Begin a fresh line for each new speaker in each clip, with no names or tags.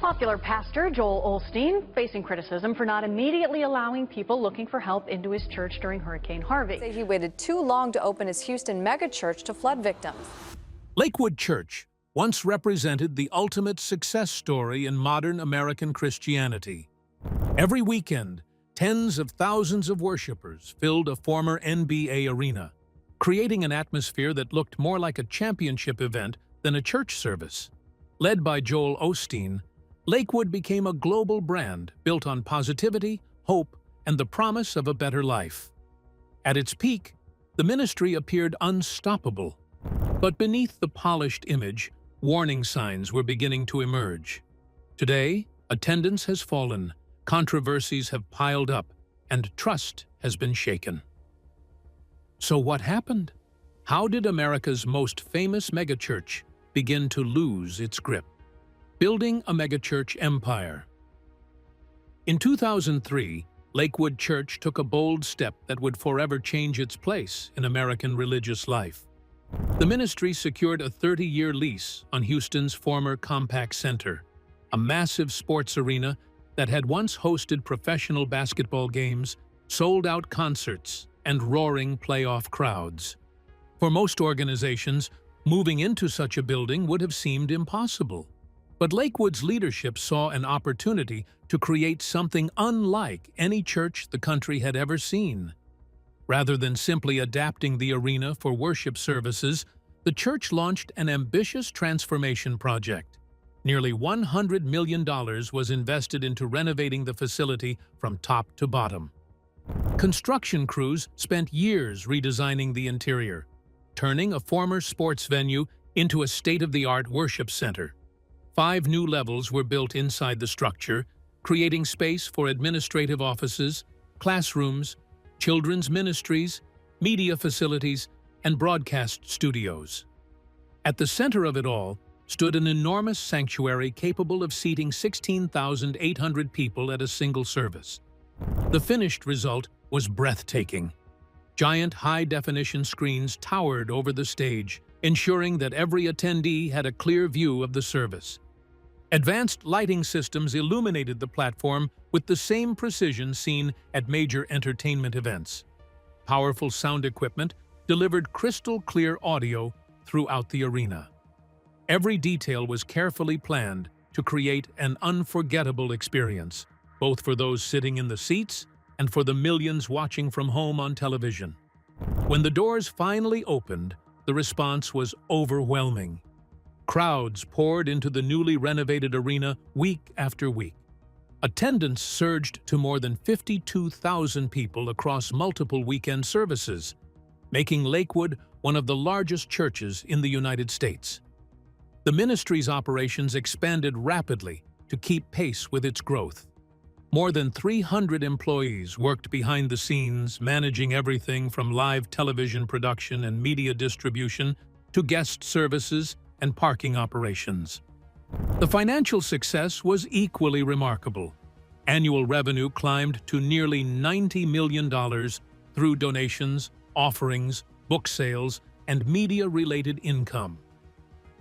Popular pastor Joel Osteen facing criticism for not immediately allowing people looking for help into his church during Hurricane Harvey.
He waited too long to open his Houston megachurch to flood victims.
Lakewood Church once represented the ultimate success story in modern American Christianity. Every weekend, tens of thousands of worshipers filled a former NBA arena, creating an atmosphere that looked more like a championship event than a church service. Led by Joel Osteen, Lakewood became a global brand built on positivity, hope, and the promise of a better life. At its peak, the ministry appeared unstoppable. But beneath the polished image, warning signs were beginning to emerge. Today, attendance has fallen, controversies have piled up, and trust has been shaken. So what happened? How did America's most famous megachurch begin to lose its grip? Building a megachurch empire. In 2003, Lakewood Church took a bold step that would forever change its place in American religious life. The ministry secured a 30-year lease on Houston's former Compaq Center, a massive sports arena that had once hosted professional basketball games, sold-out concerts, and roaring playoff crowds. For most organizations, moving into such a building would have seemed impossible. But Lakewood's leadership saw an opportunity to create something unlike any church the country had ever seen. Rather than simply adapting the arena for worship services, the church launched an ambitious transformation project. Nearly $100 million was invested into renovating the facility from top to bottom. Construction crews spent years redesigning the interior, turning a former sports venue into a state-of-the-art worship center. 5 new levels were built inside the structure, creating space for administrative offices, classrooms, children's ministries, media facilities, and broadcast studios. At the center of it all stood an enormous sanctuary capable of seating 16,800 people at a single service. The finished result was breathtaking. Giant high-definition screens towered over the stage, ensuring that every attendee had a clear view of the service. Advanced lighting systems illuminated the platform with the same precision seen at major entertainment events. Powerful sound equipment delivered crystal-clear audio throughout the arena. Every detail was carefully planned to create an unforgettable experience, both for those sitting in the seats and for the millions watching from home on television. When the doors finally opened, the response was overwhelming. Crowds poured into the newly renovated arena week after week. Attendance surged to more than 52,000 people across multiple weekend services, making Lakewood one of the largest churches in the United States. The ministry's operations expanded rapidly to keep pace with its growth. More than 300 employees worked behind the scenes, managing everything from live television production and media distribution to guest services and parking operations. The financial success was equally remarkable. Annual revenue climbed to nearly $90 million through donations, offerings, book sales, and media-related income.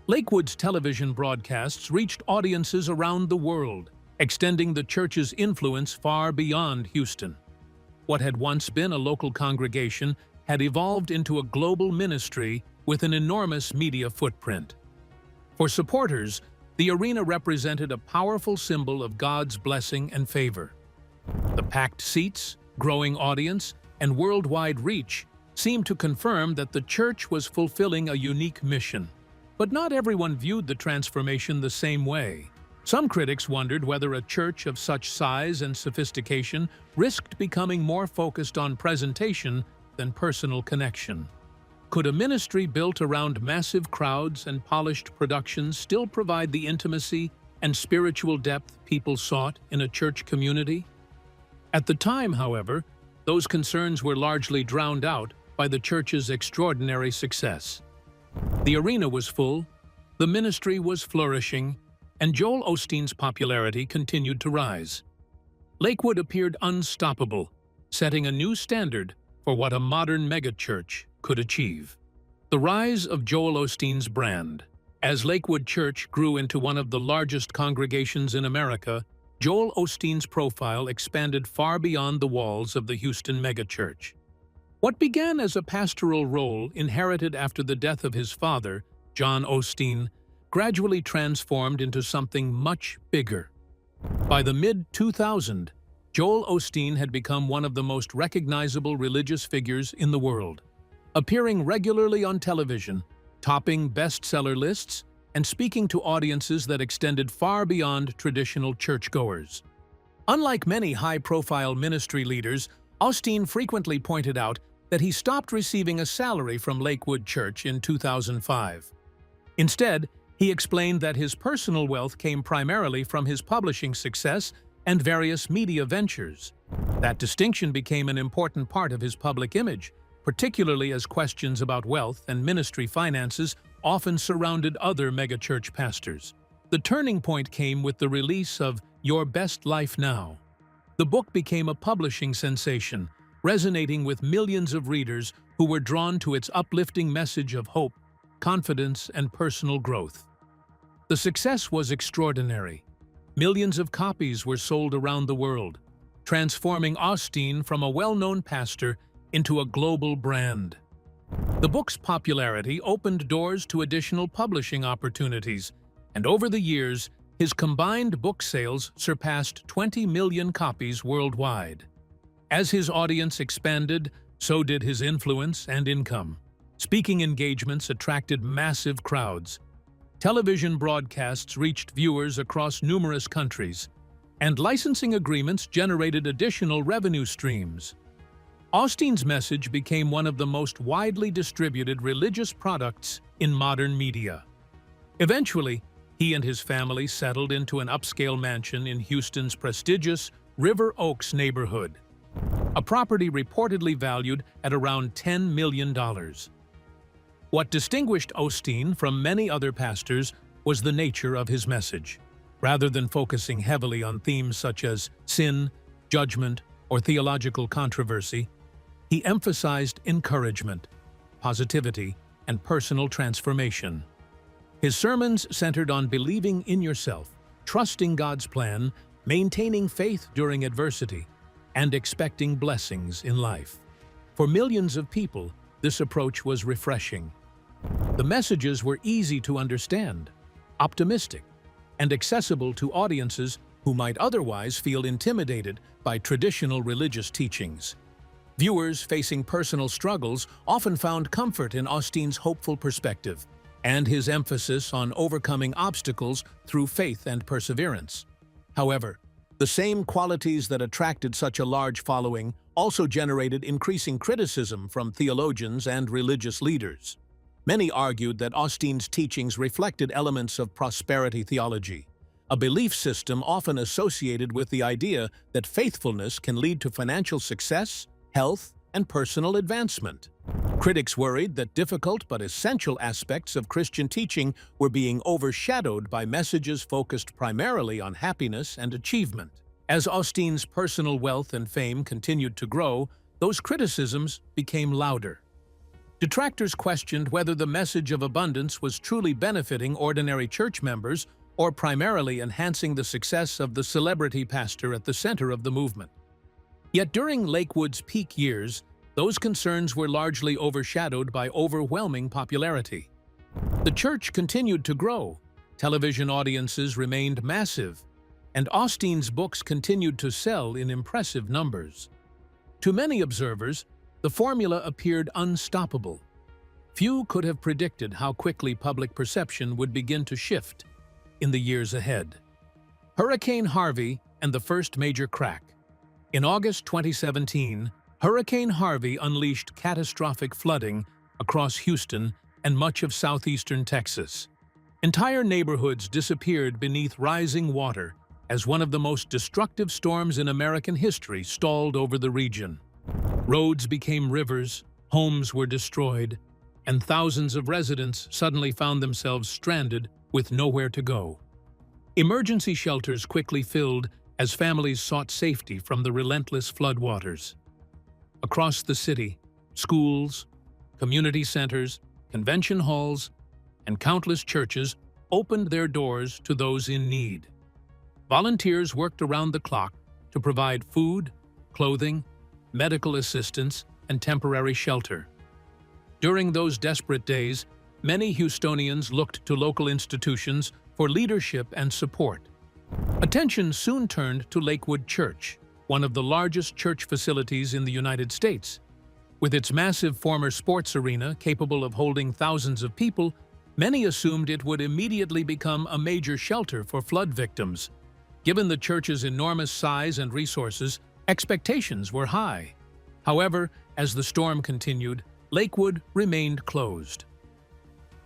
Lakewood's television broadcasts reached audiences around the world, extending the church's influence far beyond Houston. What had once been a local congregation had evolved into a global ministry with an enormous media footprint. For supporters, the arena represented a powerful symbol of God's blessing and favor. The packed seats, growing audience, and worldwide reach seemed to confirm that the church was fulfilling a unique mission. But not everyone viewed the transformation the same way. Some critics wondered whether a church of such size and sophistication risked becoming more focused on presentation than personal connection. Could a ministry built around massive crowds and polished productions still provide the intimacy and spiritual depth people sought in a church community? At the time, however, those concerns were largely drowned out by the church's extraordinary success. The arena was full, the ministry was flourishing, and Joel Osteen's popularity continued to rise. Lakewood appeared unstoppable, setting a new standard for what a modern megachurch could achieve. The rise of Joel Osteen's brand As Lakewood Church grew into one of the largest congregations in America, Joel Osteen's profile expanded far beyond the walls of the Houston megachurch. What began as a pastoral role inherited after the death of his father, John Osteen, gradually transformed into something much bigger. By the mid-2000s, Joel Osteen had become one of the most recognizable religious figures in the world, appearing regularly on television, topping bestseller lists, and speaking to audiences that extended far beyond traditional churchgoers. Unlike many high-profile ministry leaders, Osteen frequently pointed out that he stopped receiving a salary from Lakewood Church in 2005. Instead, he explained that his personal wealth came primarily from his publishing success and various media ventures. That distinction became an important part of his public image, particularly as questions about wealth and ministry finances often surrounded other megachurch pastors. The turning point came with the release of Your Best Life Now. The book became a publishing sensation, resonating with millions of readers who were drawn to its uplifting message of hope, confidence, and personal growth. The success was extraordinary. Millions of copies were sold around the world, transforming Osteen from a well-known pastor into a global brand. The book's popularity opened doors to additional publishing opportunities, and over the years, his combined book sales surpassed 20 million copies worldwide. As his audience expanded, so did his influence and income. Speaking engagements attracted massive crowds. Television broadcasts reached viewers across numerous countries, and licensing agreements generated additional revenue streams. Osteen's message became one of the most widely distributed religious products in modern media. Eventually, he and his family settled into an upscale mansion in Houston's prestigious River Oaks neighborhood, a property reportedly valued at around $10 million. What distinguished Osteen from many other pastors was the nature of his message. Rather than focusing heavily on themes such as sin, judgment, or theological controversy, he emphasized encouragement, positivity, and personal transformation. His sermons centered on believing in yourself, trusting God's plan, maintaining faith during adversity, and expecting blessings in life. For millions of people, this approach was refreshing. The messages were easy to understand, optimistic, and accessible to audiences who might otherwise feel intimidated by traditional religious teachings. Viewers facing personal struggles often found comfort in Osteen's hopeful perspective and his emphasis on overcoming obstacles through faith and perseverance. However, the same qualities that attracted such a large following also generated increasing criticism from theologians and religious leaders. Many argued that Osteen's teachings reflected elements of prosperity theology, a belief system often associated with the idea that faithfulness can lead to financial success, health, and personal advancement. Critics worried that difficult but essential aspects of Christian teaching were being overshadowed by messages focused primarily on happiness and achievement. As Osteen's personal wealth and fame continued to grow, those criticisms became louder. Detractors questioned whether the message of abundance was truly benefiting ordinary church members or primarily enhancing the success of the celebrity pastor at the center of the movement. Yet during Lakewood's peak years, those concerns were largely overshadowed by overwhelming popularity. The church continued to grow, television audiences remained massive, and Osteen's books continued to sell in impressive numbers. To many observers, the formula appeared unstoppable. Few could have predicted how quickly public perception would begin to shift in the years ahead. Hurricane Harvey and the first major crack. In August 2017, Hurricane Harvey unleashed catastrophic flooding across Houston and much of southeastern Texas. Entire neighborhoods disappeared beneath rising water as one of the most destructive storms in American history stalled over the region. Roads became rivers, homes were destroyed, and thousands of residents suddenly found themselves stranded with nowhere to go. Emergency shelters quickly filled as families sought safety from the relentless floodwaters. Across the city, schools, community centers, convention halls, and countless churches opened their doors to those in need. Volunteers worked around the clock to provide food, clothing, medical assistance, and temporary shelter. During those desperate days, many Houstonians looked to local institutions for leadership and support. Attention soon turned to Lakewood Church, one of the largest church facilities in the United States. With its massive former sports arena capable of holding thousands of people, many assumed it would immediately become a major shelter for flood victims. Given the church's enormous size and resources, expectations were high. However, as the storm continued, Lakewood remained closed.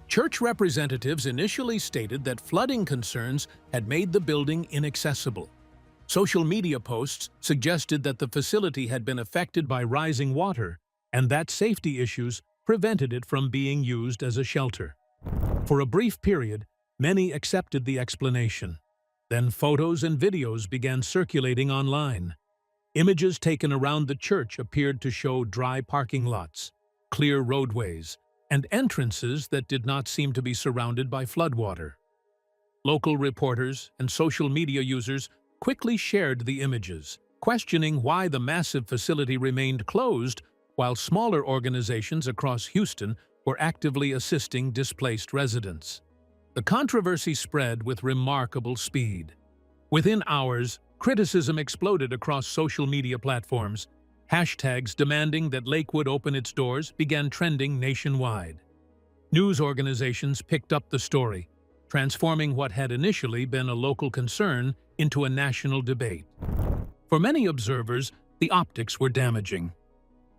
Church representatives initially stated that flooding concerns had made the building inaccessible. Social media posts suggested that the facility had been affected by rising water and that safety issues prevented it from being used as a shelter. For a brief period, many accepted the explanation. Then photos and videos began circulating online. Images taken around the church appeared to show dry parking lots, clear roadways, and entrances that did not seem to be surrounded by floodwater. Local reporters and social media users quickly shared the images, questioning why the massive facility remained closed while smaller organizations across Houston were actively assisting displaced residents. The controversy spread with remarkable speed. Within hours, criticism exploded across social media platforms. Hashtags demanding that Lakewood open its doors began trending nationwide. News organizations picked up the story, transforming what had initially been a local concern into a national debate. For many observers, the optics were damaging.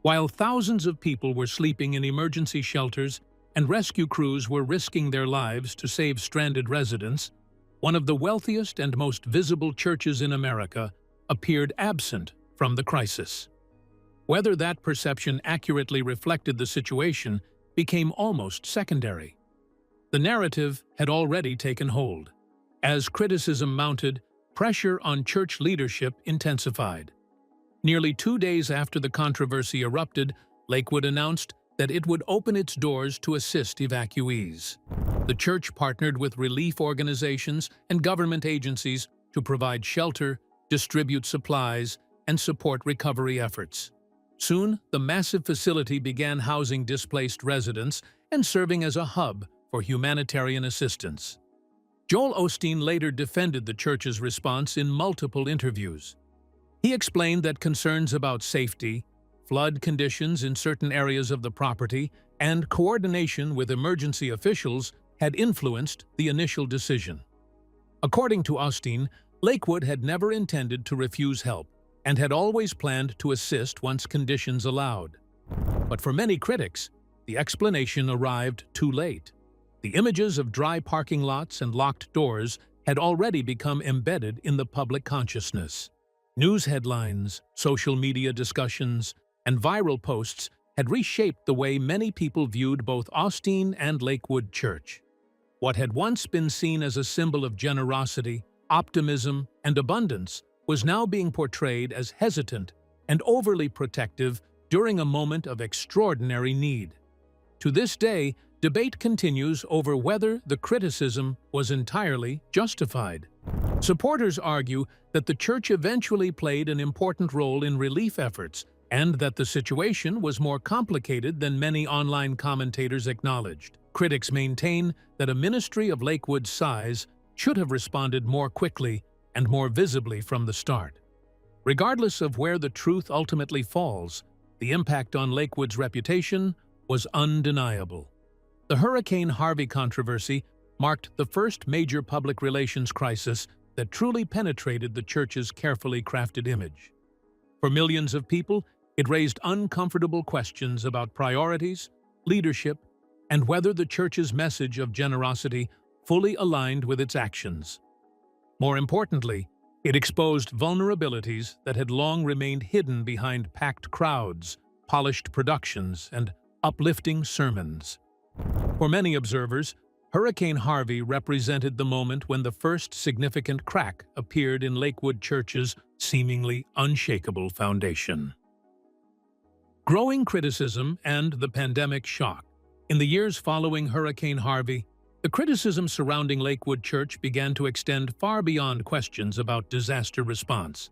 While thousands of people were sleeping in emergency shelters and rescue crews were risking their lives to save stranded residents, one of the wealthiest and most visible churches in America appeared absent from the crisis. Whether that perception accurately reflected the situation became almost secondary. The narrative had already taken hold. As criticism mounted, pressure on church leadership intensified. Nearly 2 days after the controversy erupted, Lakewood announced that it would open its doors to assist evacuees. The church partnered with relief organizations and government agencies to provide shelter, distribute supplies, and support recovery efforts. Soon, the massive facility began housing displaced residents and serving as a hub for humanitarian assistance. Joel Osteen later defended the church's response in multiple interviews. He explained that concerns about safety, flood conditions in certain areas of the property, and coordination with emergency officials had influenced the initial decision. According to Osteen, Lakewood had never intended to refuse help and had always planned to assist once conditions allowed. But for many critics, the explanation arrived too late. The images of dry parking lots and locked doors had already become embedded in the public consciousness. News headlines, social media discussions, and viral posts had reshaped the way many people viewed both Osteen and Lakewood Church. What had once been seen as a symbol of generosity, optimism, and abundance was now being portrayed as hesitant and overly protective during a moment of extraordinary need. To this day, debate continues over whether the criticism was entirely justified. Supporters argue that the church eventually played an important role in relief efforts and that the situation was more complicated than many online commentators acknowledged. Critics maintain that a ministry of Lakewood's size should have responded more quickly and more visibly from the start. Regardless of where the truth ultimately falls, the impact on Lakewood's reputation was undeniable. The Hurricane Harvey controversy marked the first major public relations crisis that truly penetrated the church's carefully crafted image. For millions of people, it raised uncomfortable questions about priorities, leadership, and whether the church's message of generosity fully aligned with its actions. More importantly, it exposed vulnerabilities that had long remained hidden behind packed crowds, polished productions, and uplifting sermons. For many observers, Hurricane Harvey represented the moment when the first significant crack appeared in Lakewood Church's seemingly unshakable foundation. Growing criticism and the pandemic shock. In the years following Hurricane Harvey, The criticism surrounding Lakewood Church began to extend far beyond questions about disaster response.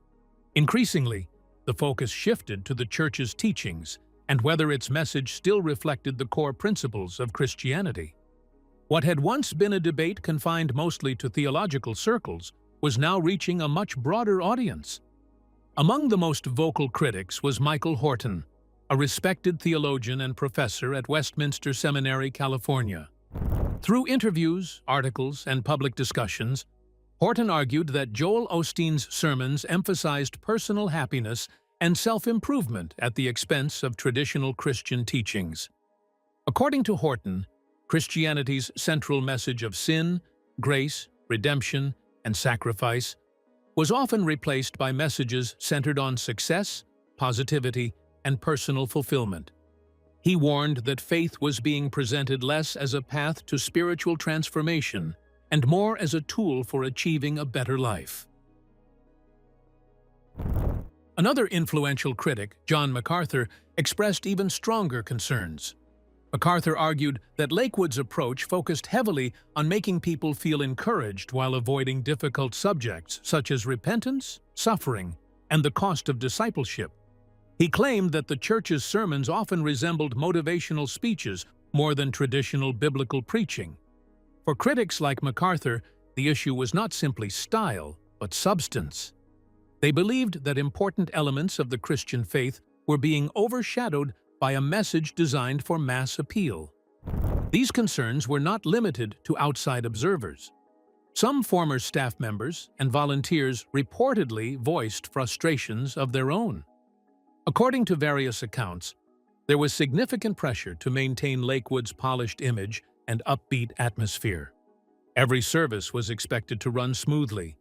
Increasingly, the focus shifted to the church's teachings and whether its message still reflected the core principles of Christianity. What had once been a debate confined mostly to theological circles was now reaching a much broader audience. Among the most vocal critics was Michael Horton, a respected theologian and professor at Westminster Seminary, California. Through interviews, articles, and public discussions, Horton argued that Joel Osteen's sermons emphasized personal happiness and self-improvement at the expense of traditional Christian teachings. According to Horton, Christianity's central message of sin, grace, redemption, and sacrifice was often replaced by messages centered on success, positivity, and personal fulfillment. He warned that faith was being presented less as a path to spiritual transformation and more as a tool for achieving a better life. Another influential critic, John MacArthur, expressed even stronger concerns. MacArthur argued that Lakewood's approach focused heavily on making people feel encouraged while avoiding difficult subjects such as repentance, suffering, and the cost of discipleship. He claimed that the church's sermons often resembled motivational speeches more than traditional biblical preaching. For critics like MacArthur, the issue was not simply style, but substance. They believed that important elements of the Christian faith were being overshadowed by a message designed for mass appeal. These concerns were not limited to outside observers. Some former staff members and volunteers reportedly voiced frustrations of their own. According to various accounts, there was significant pressure to maintain Lakewood's polished image and upbeat atmosphere. Every service was expected to run smoothly,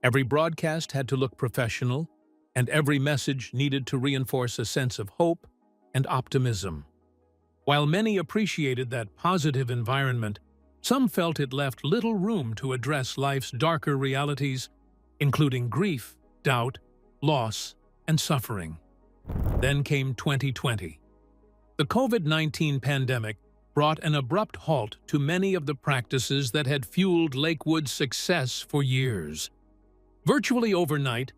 every broadcast had to look professional, and every message needed to reinforce a sense of hope and optimism. While many appreciated that positive environment, some felt it left little room to address life's darker realities, including grief, doubt, loss, and suffering. Then came 2020. The COVID-19 pandemic brought an abrupt halt to many of the practices that had fueled Lakewood's success for years. Virtually overnight,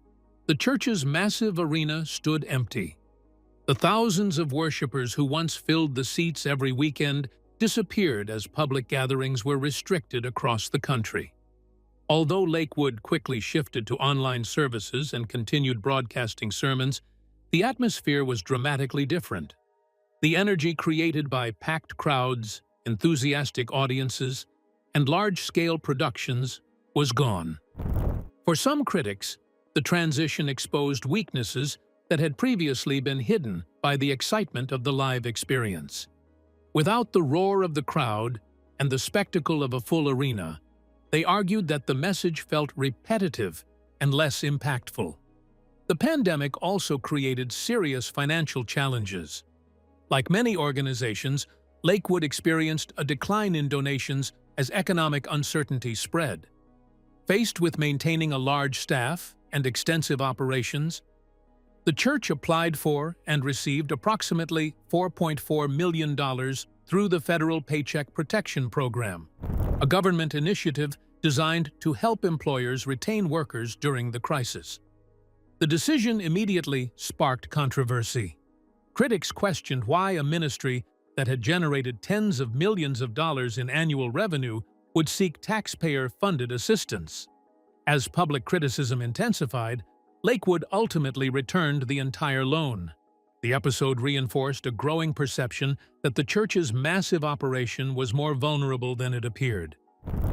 the church's massive arena stood empty. The thousands of worshipers who once filled the seats every weekend disappeared as public gatherings were restricted across the country. Although Lakewood quickly shifted to online services and continued broadcasting sermons, the atmosphere was dramatically different. The energy created by packed crowds, enthusiastic audiences, and large-scale productions was gone. For some critics, the transition exposed weaknesses that had previously been hidden by the excitement of the live experience. Without the roar of the crowd and the spectacle of a full arena, they argued that the message felt repetitive and less impactful. The pandemic also created serious financial challenges. Like many organizations, Lakewood experienced a decline in donations as economic uncertainty spread. Faced with maintaining a large staff and extensive operations, the church applied for and received approximately $4.4 million through the Federal Paycheck Protection Program, a government initiative designed to help employers retain workers during the crisis. The decision immediately sparked controversy. Critics questioned why a ministry that had generated tens of millions of dollars in annual revenue would seek taxpayer-funded assistance. As public criticism intensified, Lakewood ultimately returned the entire loan. The episode reinforced a growing perception that the church's massive operation was more vulnerable than it appeared.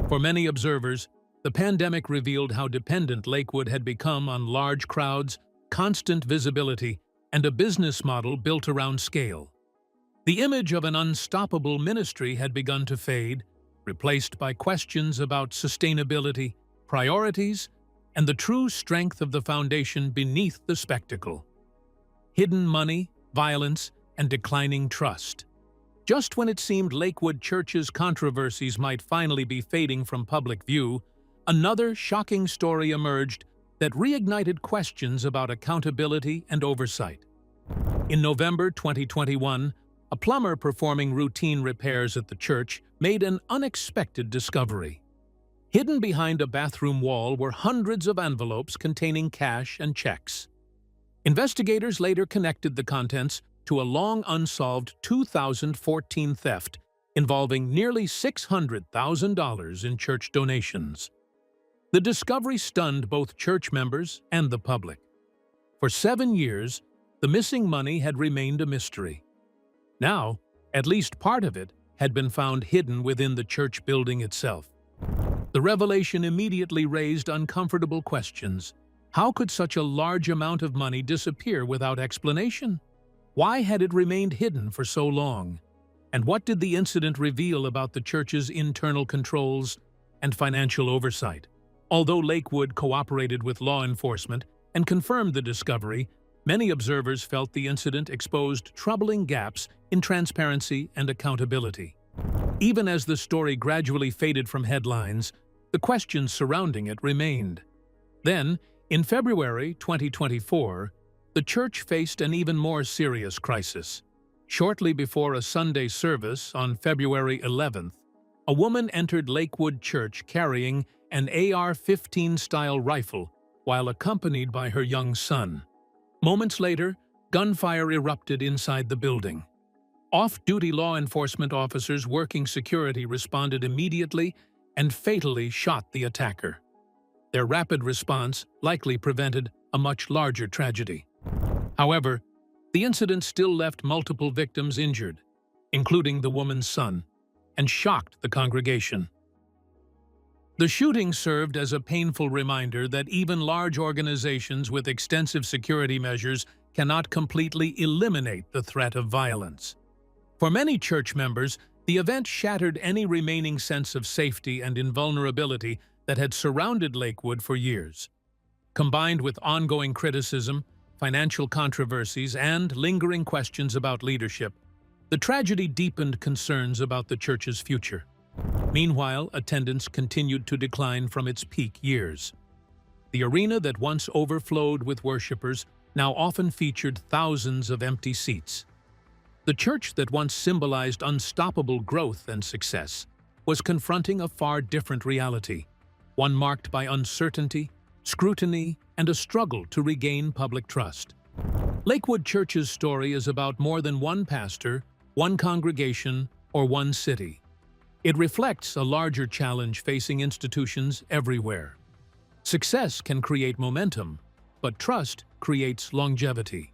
For many observers, the pandemic revealed how dependent Lakewood had become on large crowds, constant visibility, and a business model built around scale. The image of an unstoppable ministry had begun to fade, replaced by questions about sustainability, priorities, and the true strength of the foundation beneath the spectacle. Hidden money, violence, and declining trust. Just when it seemed Lakewood Church's controversies might finally be fading from public view, another shocking story emerged that reignited questions about accountability and oversight. In November 2021, a plumber performing routine repairs at the church made an unexpected discovery. Hidden behind a bathroom wall were hundreds of envelopes containing cash and checks. Investigators later connected the contents to a long-unsolved 2014 theft involving nearly $600,000 in church donations. The discovery stunned both church members and the public. For 7 years, the missing money had remained a mystery. Now, at least part of it had been found hidden within the church building itself. The revelation immediately raised uncomfortable questions. How could such a large amount of money disappear without explanation? Why had it remained hidden for so long? And what did the incident reveal about the church's internal controls and financial oversight? Although Lakewood cooperated with law enforcement and confirmed the discovery, many observers felt the incident exposed troubling gaps in transparency and accountability. Even as the story gradually faded from headlines, the questions surrounding it remained. Then, in February 2024, the church faced an even more serious crisis. Shortly before a Sunday service on February 11th, a woman entered Lakewood Church carrying an AR-15-style rifle while accompanied by her young son. Moments later, gunfire erupted inside the building. Off-duty law enforcement officers working security responded immediately and fatally shot the attacker. Their rapid response likely prevented a much larger tragedy. However, the incident still left multiple victims injured, including the woman's son, and shocked the congregation. The shooting served as a painful reminder that even large organizations with extensive security measures cannot completely eliminate the threat of violence. For many church members, the event shattered any remaining sense of safety and invulnerability that had surrounded Lakewood for years. Combined with ongoing criticism, financial controversies, and lingering questions about leadership, the tragedy deepened concerns about the church's future. Meanwhile, attendance continued to decline from its peak years. The arena that once overflowed with worshipers now often featured thousands of empty seats. The church that once symbolized unstoppable growth and success was confronting a far different reality, one marked by uncertainty, scrutiny, and a struggle to regain public trust. Lakewood Church's story is about more than one pastor, one congregation, or one city. It reflects a larger challenge facing institutions everywhere. Success can create momentum, but trust creates longevity.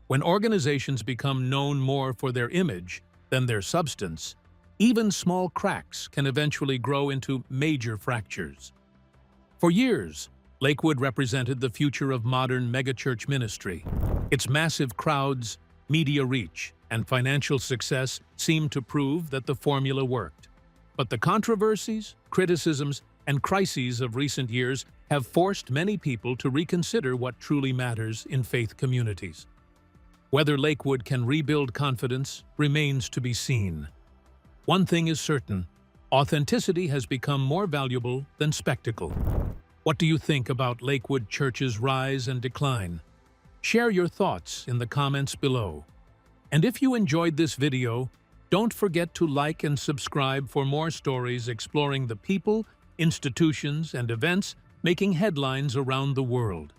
When organizations become known more for their image than their substance, even small cracks can eventually grow into major fractures. For years, Lakewood represented the future of modern megachurch ministry. Its massive crowds, media reach, and financial success seemed to prove that the formula worked. But the controversies, criticisms, and crises of recent years have forced many people to reconsider what truly matters in faith communities. Whether Lakewood can rebuild confidence remains to be seen. One thing is certain: authenticity has become more valuable than spectacle. What do you think about Lakewood Church's rise and decline? Share your thoughts in the comments below. And if you enjoyed this video, don't forget to like and subscribe for more stories exploring the people, institutions, and events making headlines around the world.